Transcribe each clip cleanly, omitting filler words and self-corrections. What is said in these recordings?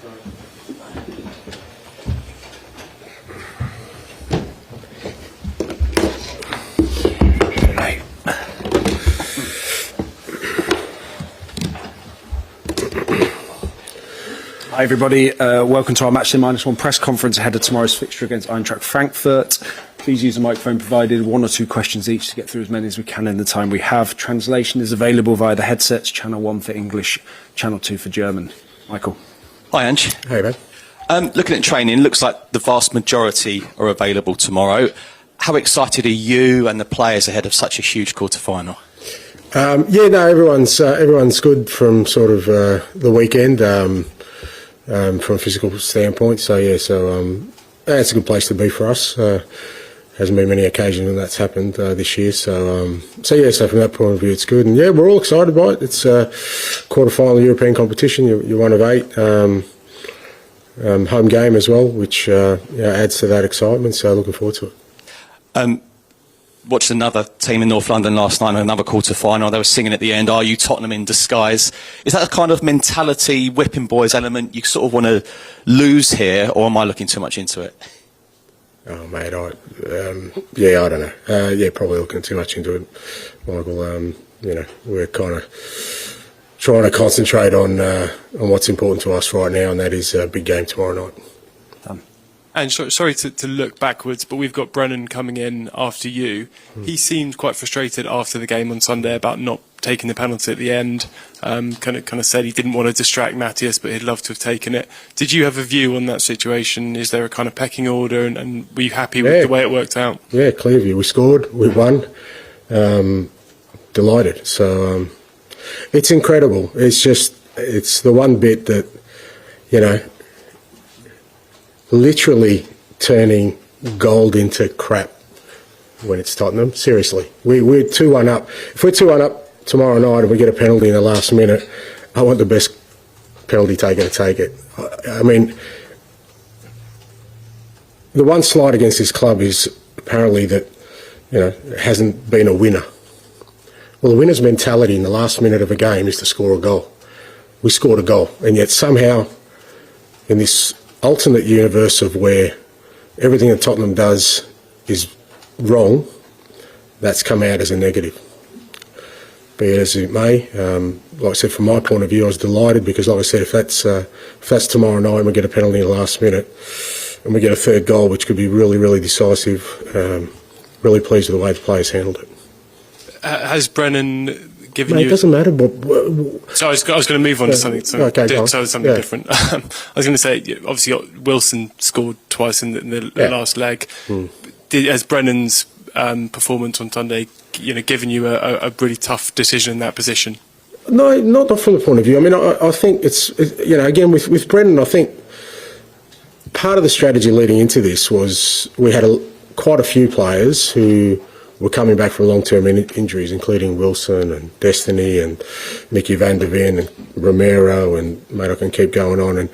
Hi everybody, welcome to our Matchday -1 press conference ahead of tomorrow's fixture against Eintracht Frankfurt. Please use the microphone provided, 1 or 2 questions each to get through as many as we can in the time we have. Translation is available via the headsets, channel 1 for English, channel 2 for German. Michael. Hi Ange. Hey man. Looking at training, looks like the vast majority are available tomorrow. How excited are you and the players ahead of such a huge quarter-final? Everyone's good from sort of the weekend. From a physical standpoint, it's a good place to be for us. Hasn't been many occasions when that's happened this year, so from that point of view, it's good. And yeah, we're all excited by it. It's a quarter-final European competition. You're one of 8. Home game as well, which adds to that excitement. So looking forward to it. Watched another team in North London last night in another quarter-final. They were singing at the end, "Are you Tottenham in disguise?" Is that a kind of mentality, whipping boys element you sort of want to lose here, or am I looking too much into it? Oh, mate, I don't know. Probably looking too much into it, Michael. We're kind of trying to concentrate on what's important to us right now, and that is a big game tomorrow night. And sorry to look backwards, but we've got Brennan coming in after you. He seemed quite frustrated after the game on Sunday about not taking the penalty at the end. Kind of said he didn't want to distract Matthias, but he'd love to have taken it. Did you have a view on that situation? Is there a kind of pecking order, and were you happy with the way it worked out? Yeah, clear view. We scored, we won. Delighted. So it's incredible. It's the one bit that, literally turning gold into crap when it's Tottenham. Seriously. We're 2-1 up. If we're 2-1 up tomorrow night and we get a penalty in the last minute, I want the best penalty taker to take it. I mean, the one slight against this club is apparently that, it hasn't been a winner. Well, the winner's mentality in the last minute of a game is to score a goal. We scored a goal, and yet somehow in this alternate universe of where everything that Tottenham does is wrong, that's come out as a negative. Be it as it may, like I said, from my point of view, I was delighted because, like I said, if that's tomorrow night and we get a penalty in the last minute and we get a third goal, which could be really, really decisive, really pleased with the way the players handled it. Has Brennan given Mate, you... It doesn't matter. So I was going to move on to something different. I was going to say, obviously, Wilson scored twice in the last leg. Has Brennan's performance on Sunday, given you a really tough decision in that position? No, not from the point of view. I mean, I think it's again with Brennan, I think part of the strategy leading into this was we had quite a few players who were coming back from long-term injuries, including Wilson and Destiny and Mickey van der Ven and Romero, and mate, I can keep going on.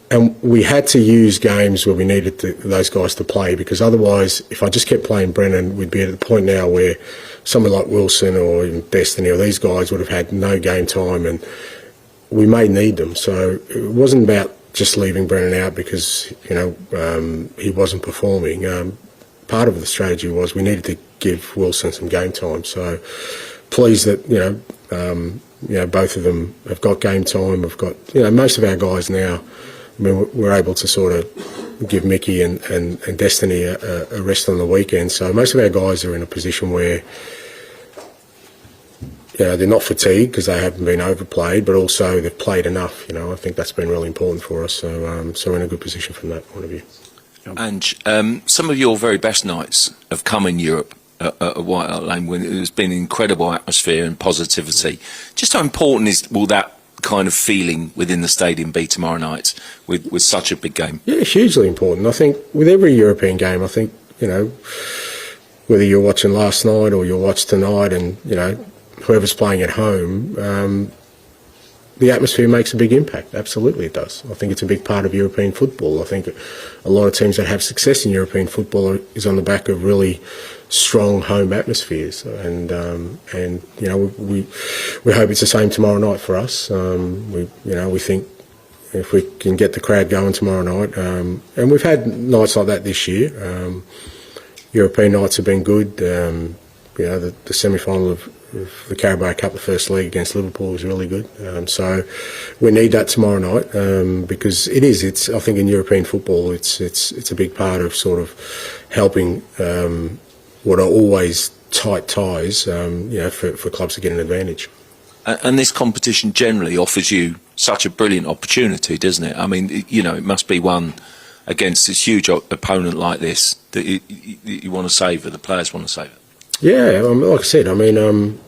And we had to use games where we needed those guys to play, because otherwise, if I just kept playing Brennan, we'd be at the point now where someone like Wilson or even Destiny or these guys would have had no game time, and we may need them. So it wasn't about just leaving Brennan out because he wasn't performing. Part of the strategy was we needed to give Wilson some game time. So pleased that both of them have got game time. We've got most of our guys now. I mean, we're able to sort of give Mickey and Destiny a rest on the weekend. So most of our guys are in a position where they're not fatigued because they haven't been overplayed, but also they've played enough. I think that's been really important for us. So we're in a good position from that point of view. And some of your very best nights have come in Europe at White Hart Lane when there's been an incredible atmosphere and positivity. Just how important will that kind of feeling within the stadium be tomorrow night with such a big game? Yeah, hugely important. I think with every European game, I think, whether you're watching last night or you'll watch tonight and, whoever's playing at home, the atmosphere makes a big impact. Absolutely it does. I think it's a big part of European football. I think a lot of teams that have success in European football is on the back of really strong home atmospheres, and we hope it's the same tomorrow night for us. We think if we can get the crowd going tomorrow night. And we've had nights like that this year. European nights have been good. The semi-final of the Carabao Cup, the first leg against Liverpool, was really good. So we need that tomorrow night because it's. I think in European football, it's a big part of sort of helping what are always tight ties, for clubs to get an advantage. And this competition generally offers you such a brilliant opportunity, doesn't it? I mean, it must be one against this huge opponent like this that you want to savour, the players want to savour. Yeah, like I said, I'm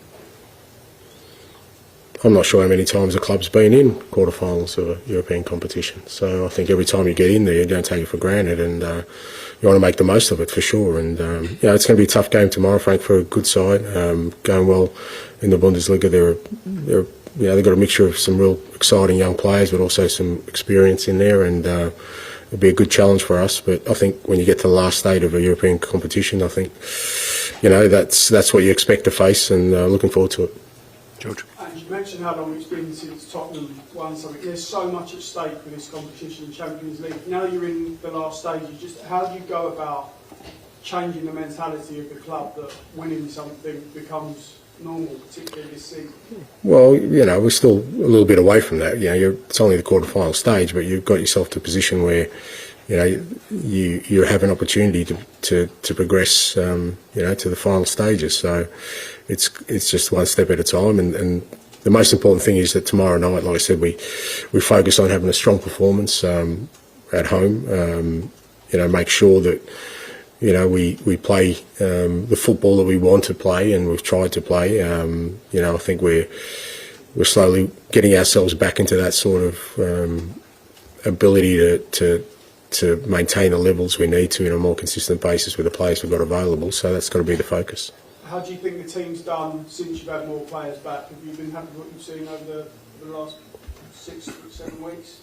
not sure how many times a club's been in quarterfinals of a European competition. So I think every time you get in there, you don't take it for granted, and you want to make the most of it for sure. And it's going to be a tough game tomorrow. Frankfurt, a good side, going well in the Bundesliga. They've got a mixture of some real exciting young players, but also some experience in there, and it'll be a good challenge for us. But I think when you get to the last stage of a European competition, I think that's what you expect to face, and looking forward to it. George. And you mentioned how long it's been since Tottenham won something. There's so much at stake with this competition, Champions League. Now you're in the last stages. Just how do you go about changing the mentality of the club that winning something becomes normal, particularly this season? Well, we're still a little bit away from that. It's only the quarter-final stage, but you've got yourself to a position where, you have an opportunity to progress, to the final stages. So it's just one step at a time, and the most important thing is that tomorrow night, like I said, we focus on having a strong performance at home. Make sure that we play the football that we want to play, and we've tried to play. I think we're slowly getting ourselves back into that sort of ability to maintain the levels we need to in a more consistent basis with the players we've got available. So that's got to be the focus. How do you think the team's done since you've had more players back? Have you been happy with what you've seen over the last 6 or 7 weeks?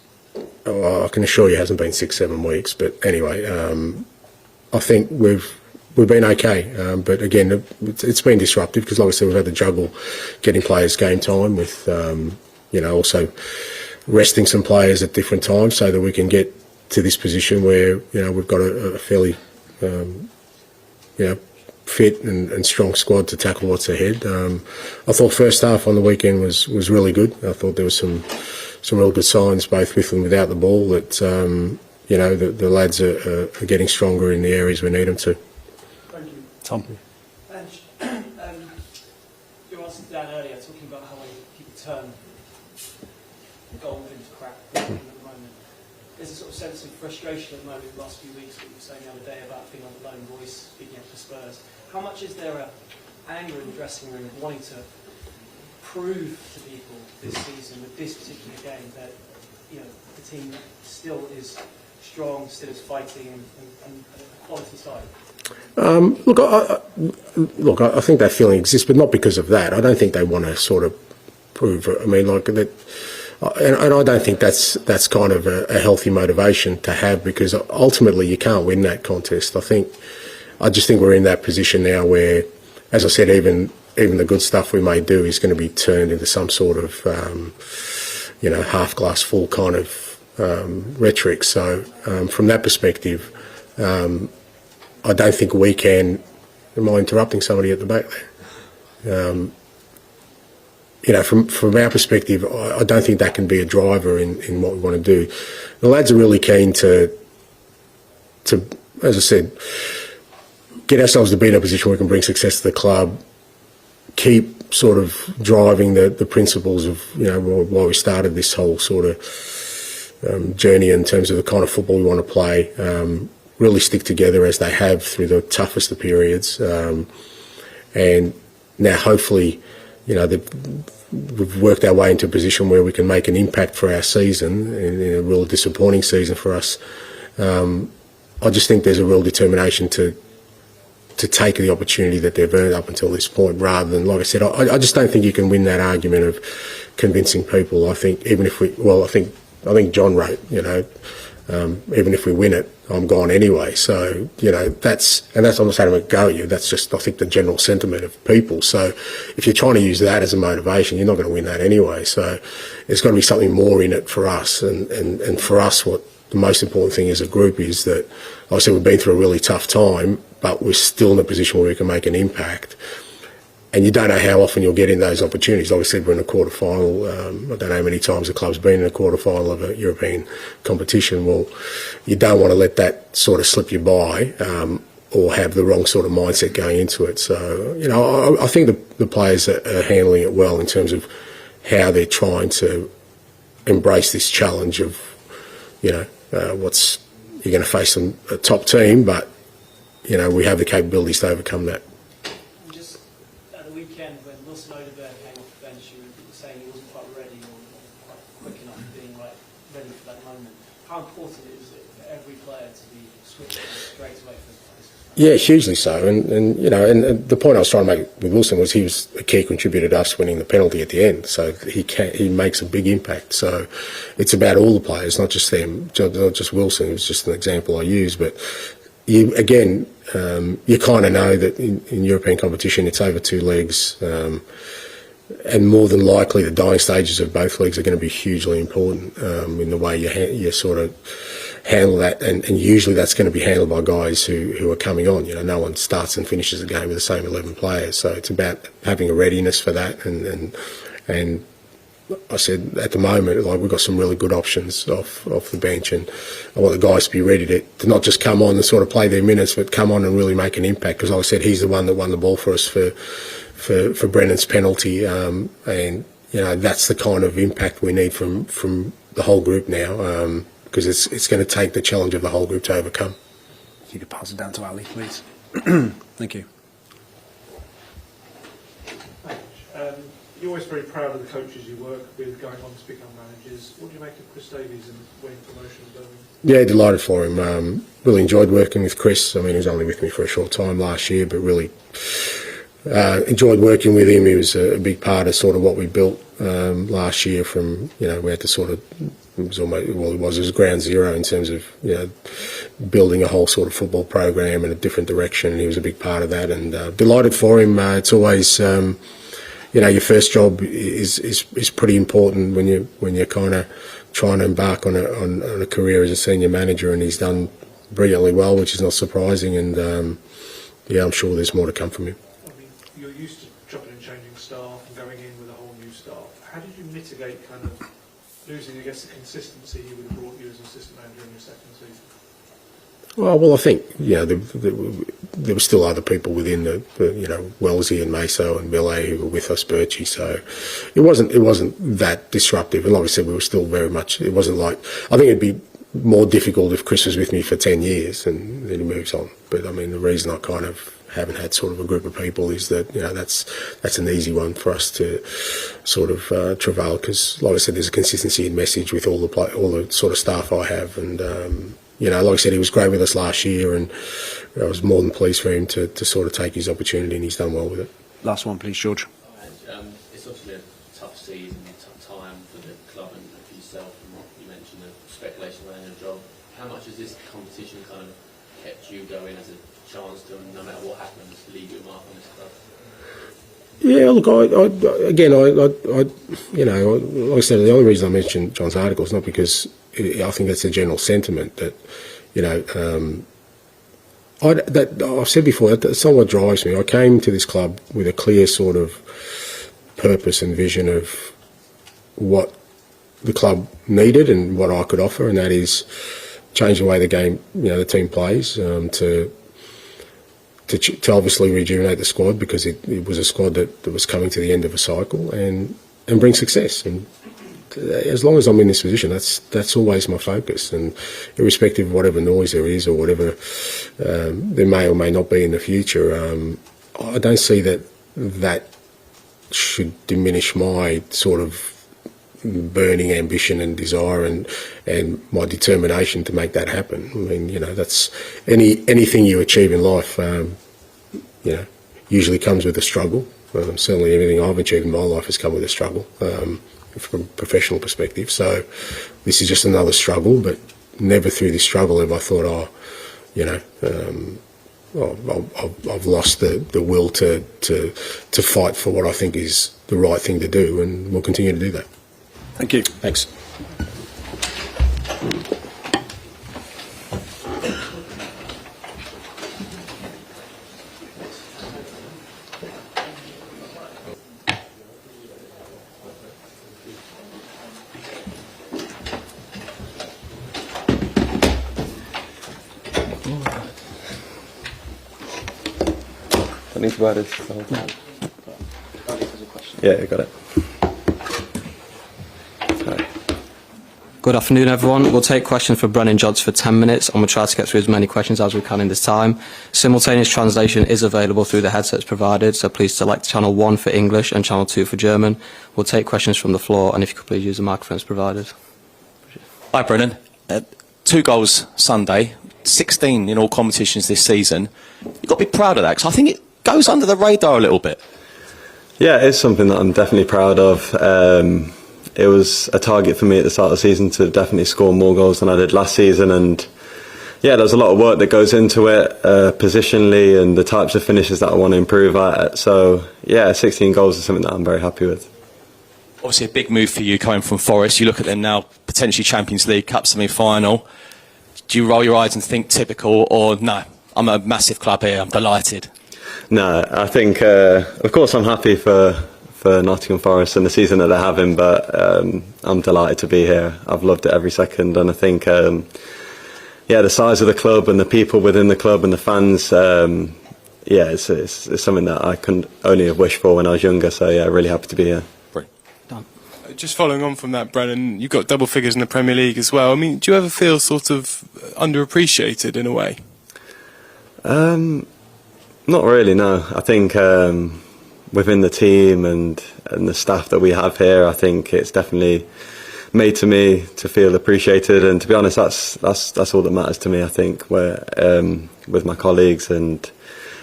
I can assure you it hasn't been 6-7 weeks, but anyway, I think we've been okay. But again, it's been disruptive because, like I said, we've had to juggle getting players game time with, also resting some players at different times so that we can get to this position where, we've got a fairly, fit and strong squad to tackle what's ahead. I thought first half on the weekend was really good. I thought there was some real good signs, both with and without the ball, that the lads are getting stronger in the areas we need them to. Thank you. Tom. Ange, you answered Dan earlier talking about how people turn gold into crap at the moment. There's a sort of sense of frustration at the moment in the last few weeks, what you were saying the other day about being on the lone voice, speaking up for Spurs. How much is there anger in the dressing room of wanting to prove to people this season with this particular game that the team still is strong, still is fighting, and a quality side? Look, I think that feeling exists, but not because of that. I don't think they want to sort of prove. I mean, like that, and I don't think that's kind of a healthy motivation to have, because ultimately you can't win that contest. I just think we're in that position now where, as I said, even the good stuff we may do is going to be turned into some sort of half glass full kind of rhetoric. So from that perspective, I don't think we can. Am I interrupting somebody at the back there? From our perspective, I don't think that can be a driver in what we want to do. The lads are really keen to, as I said, get ourselves to be in a position where we can bring success to the club, keep sort of driving the principles of why we started this whole sort of journey in terms of the kind of football we want to play. Really stick together as they have through the toughest of periods, and now hopefully, we've worked our way into a position where we can make an impact for our season in a real disappointing season for us. I just think there's a real determination to take the opportunity that they've earned up until this point, rather than, like I said, I just don't think you can win that argument of convincing people. I think even if I think John wrote, Even if we win it, I'm gone anyway. So, you know, that's I'm not saying I'm going to go at you. That's just, I think, the general sentiment of people. So if you're trying to use that as a motivation, you're not going to win that anyway. So there's got to be something more in it for us. And for us, what the most important thing as a group is that, like I said, we've been through a really tough time, but we're still in a position where we can make an impact. And you don't know how often you'll get in those opportunities. Like I said, we're in a quarter-final. I don't know how many times the club's been in a quarter-final of a European competition. Well, you don't want to let that sort of slip you by, or have the wrong sort of mindset going into it. So, you know, I think the players are handling it well in terms of how they're trying to embrace this challenge of, you know, you're going to face a top team, but, you know, we have the capabilities to overcome that. Just at the weekend when Wilson Odegaard came off the bench, you were saying he wasn't quite ready or quite quick enough being ready for that moment. How important is it for every player to be switched on straight away for this? Yeah, hugely so. And you know, and the point I was trying to make with Wilson was he was a key contributor to us winning the penalty at the end. So he makes a big impact. So it's about all the players, not just them, not just Wilson. It was just an example I used. But you kind of know that in European competition it's over two legs. And more than likely, the dying stages of both leagues are going to be hugely important in the way you sort of handle that, and usually that's going to be handled by guys who are coming on. You know, no one starts and finishes a game with the same 11 players, so it's about having a readiness for that. And I said at the moment, like, we've got some really good options off the bench, and I want the guys to be ready to not just come on and sort of play their minutes, but come on and really make an impact. Because like I said, he's the one that won the ball for us for Brennan's penalty, and you know, that's the kind of impact we need from the whole group now, because it's going to take the challenge of the whole group to overcome. If you could pass it down to Ali, please. Thank you. You're always very proud of the coaches you work with going on to become managers. What do you make of Chris Davies and winning promotion at Birmingham? Yeah, delighted for him. Really enjoyed working with Chris. I mean, he was only with me for a short time last year, but really enjoyed working with him. He was a big part of sort of what we built last year. From, you know, we had to sort of, it was ground zero in terms of, you know, building a whole sort of football program in a different direction. And he was a big part of that, and delighted for him. It's always, you know, your first job is pretty important when you're kind of trying to embark on a career as a senior manager, and he's done brilliantly well, which is not surprising. And yeah, I'm sure there's more to come from him. You're used to chopping and changing staff and going in with a whole new staff. How did you mitigate kind of losing, I guess, the consistency you would have brought you as an assistant manager in your second season? Well, I think, you know, there were still other people within the you know, Wellesley and Meso and Billet who were with us, Birchie, so it wasn't that disruptive. And like I said, we were still very much, it wasn't like, I think it'd be more difficult if Chris was with me for 10 years and then he moves on. But I mean, the reason I kind of haven't had sort of a group of people is that, you know, that's an easy one for us to sort of travail, because like I said, there's a consistency in message with all the sort of staff I have. And you know, like I said, he was great with us last year, and I was more than pleased for him to sort of take his opportunity, and he's done well with it. Last one, please, George. It's obviously a tough season, a tough time for the club and for yourself, and what you mentioned, the speculation around your job. How much has this competition kind of kept you going as a chance to, no matter what happens, leave your mark on this club? Yeah, look, you know, like I said, the only reason I mentioned John's article is not because I think that's a general sentiment that, you know, I've said before, that's not what drives me. I came to this club with a clear sort of purpose and vision of what the club needed and what I could offer, and that is change the way the game, you know, the team plays, to obviously rejuvenate the squad, because it was a squad that was coming to the end of a cycle, and bring success. And as long as I'm in this position, that's always my focus. And irrespective of whatever noise there is or whatever there may or may not be in the future, I don't see that should diminish my sort of burning ambition and desire and my determination to make that happen. I mean, you know, that's anything you achieve in life, you know, usually comes with a struggle. Certainly everything I've achieved in my life has come with a struggle, from a professional perspective. So this is just another struggle, but never through this struggle have I thought, I've lost the will to fight for what I think is the right thing to do, and we'll continue to do that. Thank you. Thanks. I need to write this. Yeah, I got it. Right. Good afternoon, everyone. We'll take questions for Brennan Jods for 10 minutes, and we'll try to get through as many questions as we can in this time. Simultaneous translation is available through the headsets provided, so please select channel 1 for English and channel 2 for German. We'll take questions from the floor, and if you could please use the microphones provided. Hi, Brennan. 2 goals Sunday, 16 in all competitions this season. You've got to be proud of that, because I think it goes under the radar a little bit. Yeah, it's something that I'm definitely proud of. It was a target for me at the start of the season to definitely score more goals than I did last season, and yeah, there's a lot of work that goes into it, positionally, and the types of finishes that I want to improve at. So yeah, 16 goals is something that I'm very happy with. Obviously a big move for you coming from Forest. You look at them now, potentially Champions League, Cup semi-final. Do you roll your eyes and think typical, or no, I'm a massive club here, I'm delighted? No, I think, of course I'm happy for Nottingham Forest and the season that they're having, but I'm delighted to be here. I've loved it every second, and I think, the size of the club and the people within the club and the fans, it's something that I couldn't only have wished for when I was younger, so yeah, really happy to be here. Just following on from that, Brennan, you've got double figures in the Premier League as well. I mean, do you ever feel sort of underappreciated in a way? Not really, no. I think within the team and the staff that we have here, I think it's definitely made to me to feel appreciated. And to be honest, that's all that matters to me. I think where with my colleagues and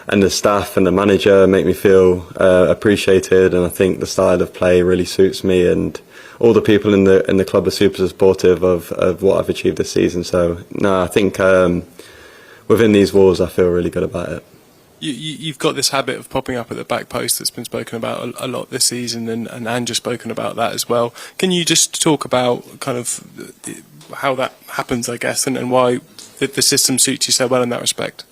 the staff and the manager make me feel appreciated, and I think the style of play really suits me, and all the people in the club are super supportive of what I've achieved this season. So no, I think within these walls I feel really good about it. You've got this habit of popping up at the back post that's been spoken about a lot this season, and Ange has spoken about that as well. Can you just talk about kind of how that happens, I guess, and why the system suits you so well in that respect?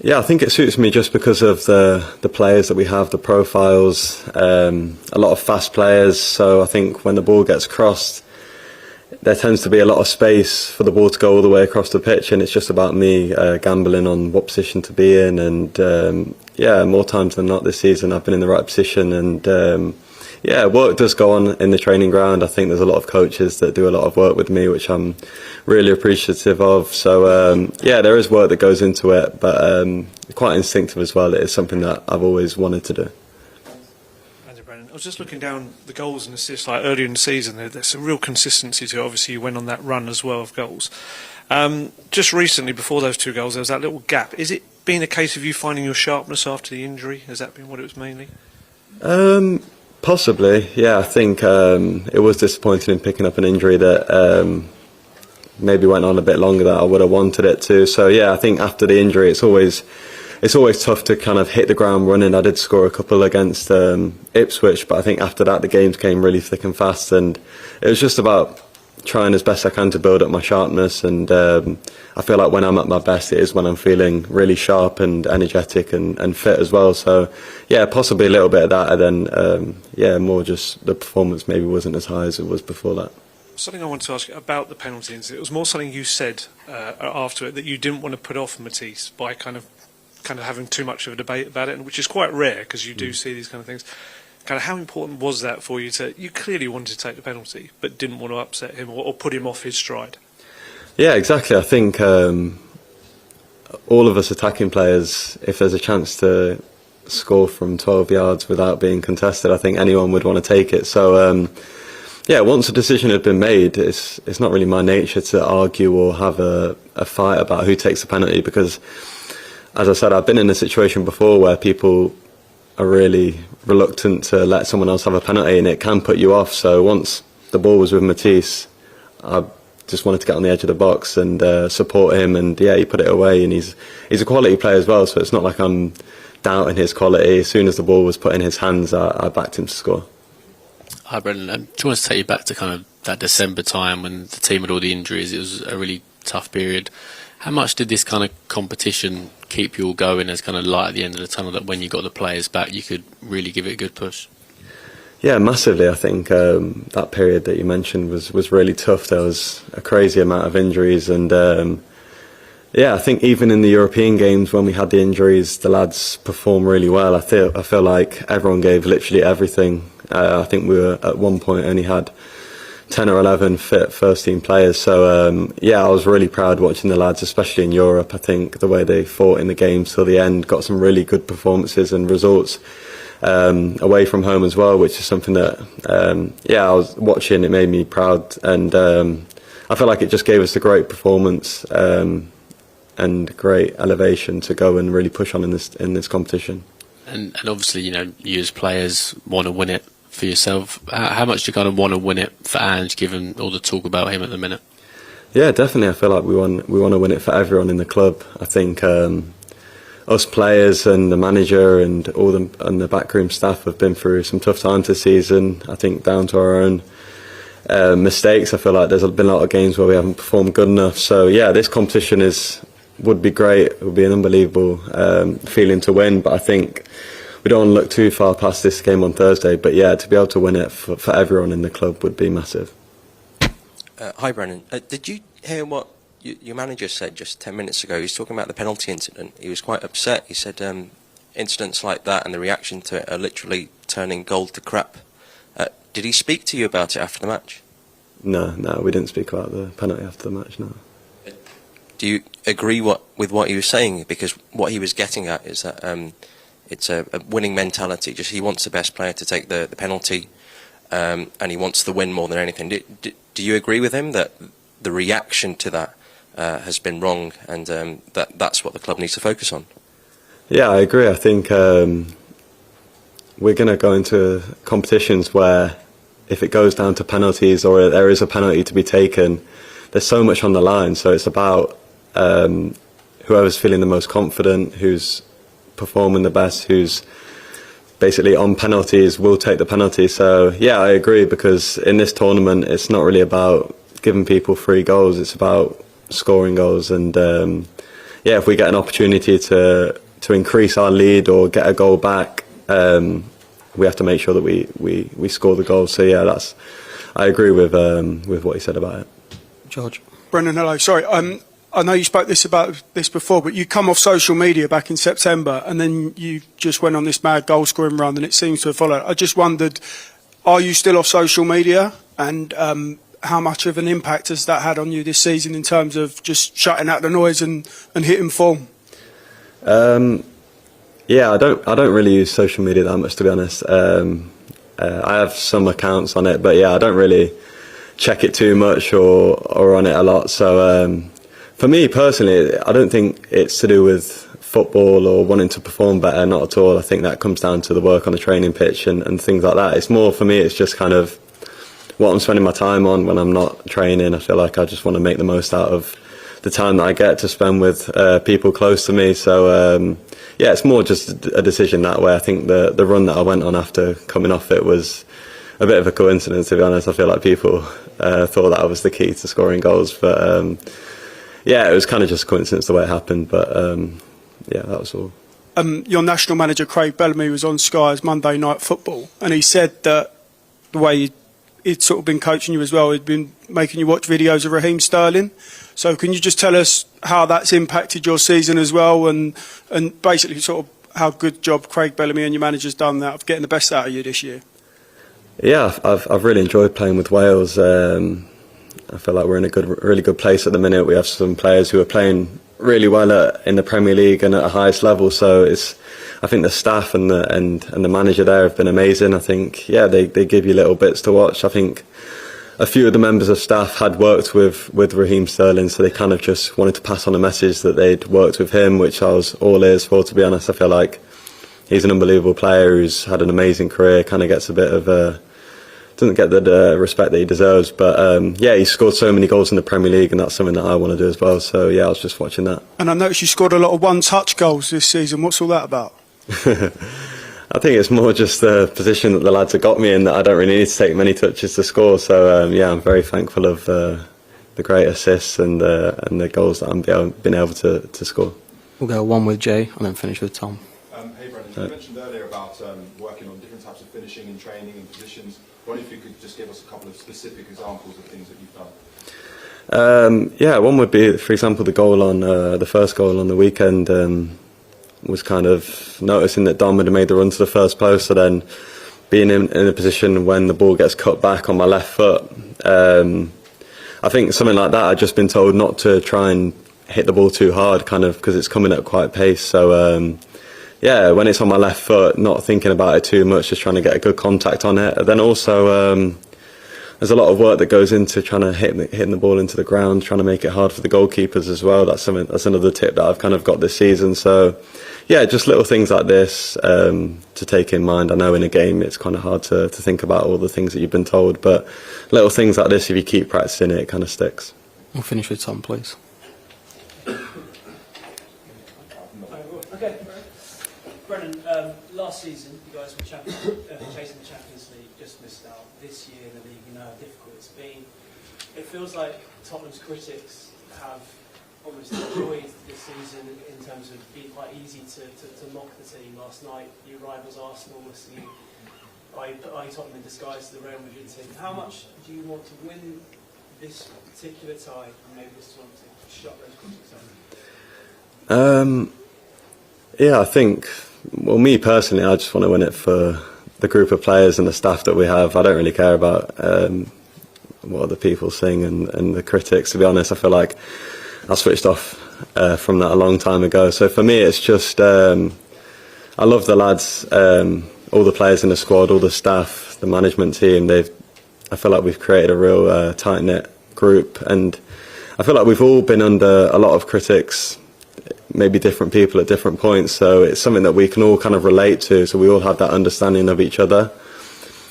Yeah, I think it suits me just because of the players that we have, the profiles, a lot of fast players. So I think when the ball gets crossed, there tends to be a lot of space for the ball to go all the way across the pitch, and it's just about me gambling on what position to be in. And more times than not this season I've been in the right position, and work does go on in the training ground. I think there's a lot of coaches that do a lot of work with me, which I'm really appreciative of. So there is work that goes into it, but quite instinctive as well. It is something that I've always wanted to do. I was just looking down the goals and assists like earlier in the season. There's some real consistency to it. Obviously, you went on that run as well of goals. Just recently, before those 2 goals, there was that little gap. Is it been a case of you finding your sharpness after the injury? Has that been what it was mainly? Possibly, yeah. I think it was disappointing in picking up an injury that maybe went on a bit longer than I would have wanted it to. So yeah, I think after the injury, it's always tough to kind of hit the ground running. I did score a couple against Ipswich, but I think after that the games came really thick and fast, and it was just about trying as best I can to build up my sharpness. And I feel like when I'm at my best, it is when I'm feeling really sharp and energetic and fit as well. So yeah, possibly a little bit of that, and then more just the performance maybe wasn't as high as it was before that. Something I wanted to ask you about the penalties. It was more something you said after it, that you didn't want to put off Matisse by kind of having too much of a debate about it, which is quite rare because you do see these kind of things. Kind of how important was that for you? You clearly wanted to take the penalty, but didn't want to upset him or put him off his stride. Yeah, exactly. I think all of us attacking players, if there's a chance to score from 12 yards without being contested, I think anyone would want to take it. So once a decision had been made, it's not really my nature to argue or have a fight about who takes the penalty, because as I said, I've been in a situation before where people are really reluctant to let someone else have a penalty, and it can put you off. So once the ball was with Matisse, I just wanted to get on the edge of the box and support him, and yeah, he put it away, and he's a quality player as well, so it's not like I'm doubting his quality. As soon as the ball was put in his hands, I backed him to score. Hi Brendan, do you want to take you back to kind of that December time when the team had all the injuries? It was a really tough period. How much did this kind of competition keep you all going as kind of light at the end of the tunnel, that when you got the players back you could really give it a good push? Yeah, massively. I think that period that you mentioned was really tough. There was a crazy amount of injuries, and yeah, I think even in the European games when we had the injuries, the lads performed really well. I feel like everyone gave literally everything. I think we were at one point only had 10 or 11 fit first team players. So yeah, I was really proud watching the lads, especially in Europe. I think the way they fought in the games till the end, got some really good performances and results away from home as well, which is something that yeah, I was watching. It made me proud, and I feel like it just gave us a great performance and great elevation to go and really push on in this competition. And obviously, you know, you as players want to win it for yourself. How much do you kind of want to win it for Ange, given all the talk about him at the minute? Yeah, definitely. I feel like we want to win it for everyone in the club. I think us players and the manager and the backroom staff have been through some tough times this season. I think down to our own mistakes. I feel like there's been a lot of games where we haven't performed good enough. So yeah, this competition would be great. It would be an unbelievable feeling to win. But I think we don't want to look too far past this game on Thursday. But yeah, to be able to win it for everyone in the club would be massive. Hi Brennan, did you hear what your manager said just 10 minutes ago? He was talking about the penalty incident. He was quite upset. He said incidents like that and the reaction to it are literally turning gold to crap. Did he speak to you about it after the match? No, we didn't speak about the penalty after the match, no. Do you agree with what he was saying? Because what he was getting at is that it's a winning mentality. Just he wants the best player to take the penalty, and he wants the win more than anything. Do you agree with him that the reaction to that has been wrong, and that's what the club needs to focus on? Yeah, I agree. I think we're going to go into competitions where if it goes down to penalties or there is a penalty to be taken, there's so much on the line. So it's about whoever's feeling the most confident, who's performing the best, who's basically on penalties will take the penalty. So yeah, I agree, because in this tournament it's not really about giving people free goals, it's about scoring goals. And yeah, if we get an opportunity to increase our lead or get a goal back, we have to make sure that we score the goal. So yeah, I agree with what he said about it. George. Brendan, hello. Sorry, I know you spoke about this before, but you come off social media back in September, and then you just went on this mad goal-scoring run, and it seems to have followed. I just wondered, are you still off social media, and how much of an impact has that had on you this season in terms of just shutting out the noise and hitting form? Yeah, I don't really use social media that much, to be honest. I have some accounts on it, but yeah, I don't really check it too much or on it a lot. So for me personally, I don't think it's to do with football or wanting to perform better, not at all. I think that comes down to the work on the training pitch and things like that. It's more, for me, it's just kind of what I'm spending my time on when I'm not training. I feel like I just want to make the most out of the time that I get to spend with people close to me. So yeah, it's more just a decision that way. I think the run that I went on after coming off it was a bit of a coincidence, to be honest. I feel like people thought that was the key to scoring goals, but yeah, it was kind of just a coincidence the way it happened. But yeah, that was all. Your national manager Craig Bellamy was on Sky's Monday Night Football, and he said that the way he'd sort of been coaching you as well, he'd been making you watch videos of Raheem Sterling. So can you just tell us how that's impacted your season as well, and basically sort of how good job Craig Bellamy and your manager's done that of getting the best out of you this year? Yeah, I've really enjoyed playing with Wales. I feel like we're in a really good place at the minute. We have some players who are playing really well in the Premier League and at a highest level. So I think the staff and the manager there have been amazing. I think they give you little bits to watch. I think a few of the members of staff had worked with Raheem Sterling, so they kind of just wanted to pass on a message that they'd worked with him, which I was all ears for, to be honest. I feel like he's an unbelievable player who's had an amazing career, kind of gets a bit of doesn't get the respect that he deserves. But yeah, he scored so many goals in the Premier League, and that's something that I want to do as well. So yeah, I was just watching that. And I noticed you scored a lot of one-touch goals this season. What's all that about? I think it's more just the position that the lads have got me in, that I don't really need to take many touches to score. So yeah, I'm very thankful of the great assists and the goals that I'm been able to score. We'll go one with Jay and then finish with Tom. Hey Brennan, you mentioned earlier about working on different types of finishing and training and positions. I wonder if you could just give us a couple of specific examples of things that you've done. Yeah, one would be, for example, the first goal on the weekend. Was kind of noticing that Dom had made the run to the first post, so then being in a position when the ball gets cut back on my left foot. I think something like that, I've just been told not to try and hit the ball too hard, kind of, because it's coming at quite pace. So yeah, when it's on my left foot, not thinking about it too much, just trying to get a good contact on it. And then also there's a lot of work that goes into trying to hitting the ball into the ground, trying to make it hard for the goalkeepers as well. That's another tip that I've kind of got this season. So yeah, just little things like this to take in mind. I know in a game it's kind of hard to think about all the things that you've been told, but little things like this, if you keep practicing it, it kind of sticks. We'll finish with Tom, please. Okay, Brennan, last season you guys were chasing the Champions League, just missed out. This year in the league, you know how difficult it's been. It feels like Tottenham's critics have almost enjoyed this season in terms of being quite easy to mock the team. Last night, your rivals Arsenal were seeing Tottenham in disguise to the Real Madrid team. How much do you want to win this particular tie and maybe this one to shut those critics down? Yeah, I think, well, me personally, I just want to win it for the group of players and the staff that we have. I don't really care about what other people sing and the critics. To be honest, I feel like I switched off from that a long time ago. So for me, it's just I love the lads, all the players in the squad, all the staff, the management team. I feel like we've created a real tight-knit group, and I feel like we've all been under a lot of critics, maybe different people at different points, so it's something that we can all kind of relate to, so we all have that understanding of each other.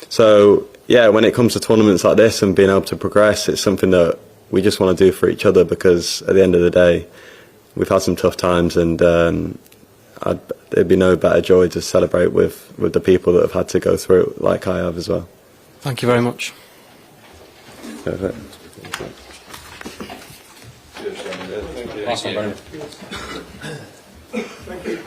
So yeah, when it comes to tournaments like this and being able to progress, it's something that we just want to do for each other, because at the end of the day we've had some tough times, and there'd be no better joy to celebrate with the people that have had to go through it like I have as well. Thank you very much. Perfect. Nice one, Brennan. Thank you.